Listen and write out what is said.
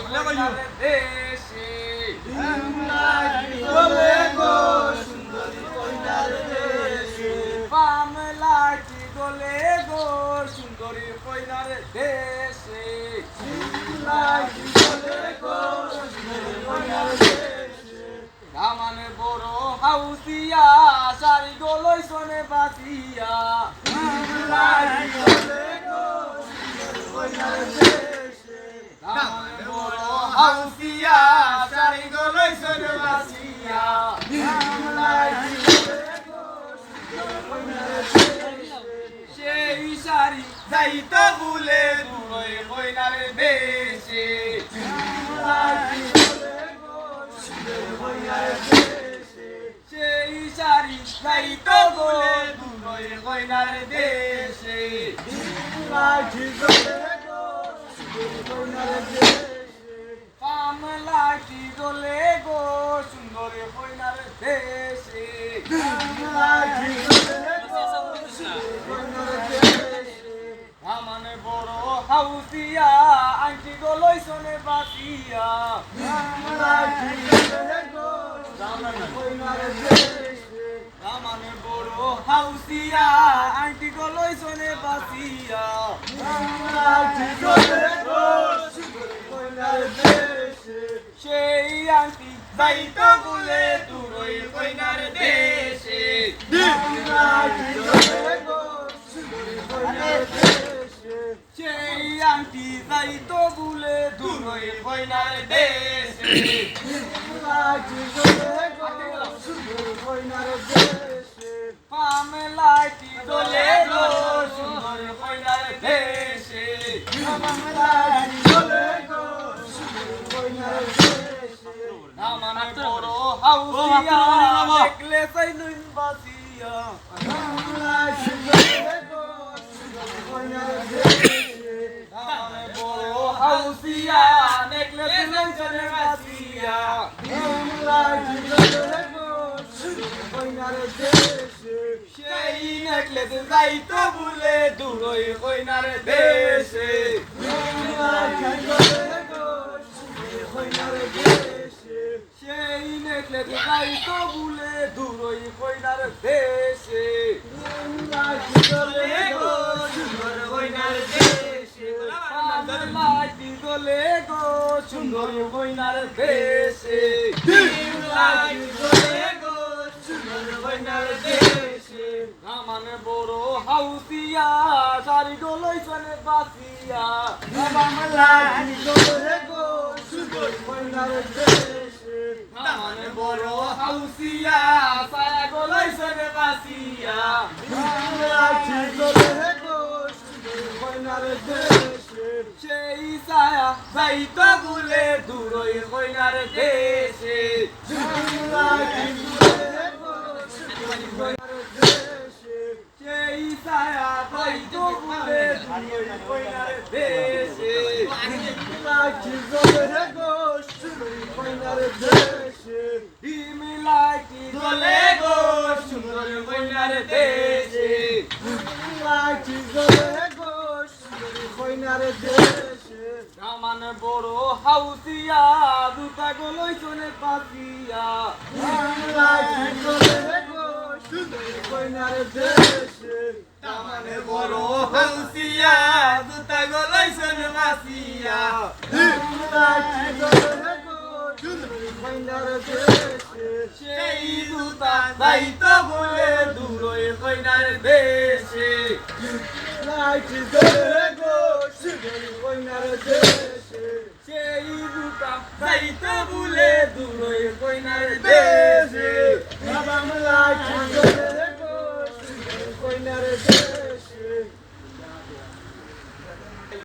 কইনার দেশে বলে গো সুন্দরী কইনার দেশে বামলাটি বলে গো সুন্দরী কইনার দেশে লাটি বলে গো সুন্দরী কইনার দেশে দামানে বড় হাউসিয়া সারি গলই সনে বাসিয়া লাটি বলে গো সুন্দরী কইনার দেশে দামানে বড় হাউসিয়া সারি গলই সনে বাসিয়া লাটি বলে গো সুন্দরী কইনার দেশে সেই সারি যাইতো ভুলে দুই কইনার দেশে লাটি বলে গো সুন্দরী কইনার দেশে সেই সারি যাইতো ভুলে দুই কইনার দেশে লাটি বলে গো সুন্দরী কইনার দেশে কামলাটি বলে গো সুন্দরী কইনার দেশে লাটি বলে গো সুন্দরী কইনার দেশে আমানে বড় হাউসিয়া আংটি গলই সনে বাসিয়া লাটি বলে গো সুন্দরী কইনার দেশে আমানে বড় হাউসিয়া আংটি গলই সনে বাসিয়া লাটি বলে গো সুন্দরী কইনার দেশে সেই আংটি যাইতো বলে তুই কইনার দেশে লাটি বলে গো সুন্দরী কইনার দেশে সেই আংটি যাইতো বলে তুই কইনার দেশে লাটি বলে গো সুন্দরী কইনার দেশে কামলাটি বলে গো সুন্দরী কইনার দেশে কামলাটি বলে গো সুন্দরী কইনার দেশে আমানে বড় হাউসিয়া দেখলে সাইলুন বাসিয়া কামলাটি বলে গো সুন্দরী কইনার দেশে আমানে বড় হাউসিয়া দেখলে সাইলুন বাসিয়া কামলাটি বলে গো সুন্দরী কইনার দেশে সেই নেকলেস যাইতো ভুলে দুই কইনার দেশে লাটি বলে গো সুন্দরী কইনার দেশে সেই নেকলেস যাইতো ভুলে দুই কইনার দেশে লাটি বলে গো সুন্দরী কইনার দেশে লাটি বলে গো সুন্দরী কইনার দেশে লাটি বলে গো সুন্দরী কইনার দেশে আমানে বড় হাউসিয়া সারি গলই সনে বাসিয়া লাটি বলে গো সুন্দরী কইনার দেশে আমানে বড় হাউসিয়া সারা গলই সনে বাসিয়া লাটি বলে গো সুন্দরী কইনার দেশে সেই ছায়া যাইতো ভুলে দুই কইনার দেশে লাটি বলে গো সুন্দরী কইনার দেশে সেই ছায়া যাইতো ভুলে দুই কইনার দেশে লাটি বলে গো সুন্দরী কইনার দেশে লাটি বলে গো সুন্দরী কইনার দেশে লাটি বলে গো সুন্দরী কইনার দেশে আমানে বড় হাউসিয়া দুটা গলই সনে বাসিয়া লাটি বলে গো সুন্দরী কইনার দেশে আমানে বড় হাউসিয়া দুটা গলই সনে বাসিয়া লাটি বলে গো সুন্দরী কইনার দেশে সেই দুটা যাইতো বলে দুই কইনার দেশে লাটি বলে গো সুন্দরী কইনার দেশে সেই দুটা যাইতো বলে দুই কইনার দেশে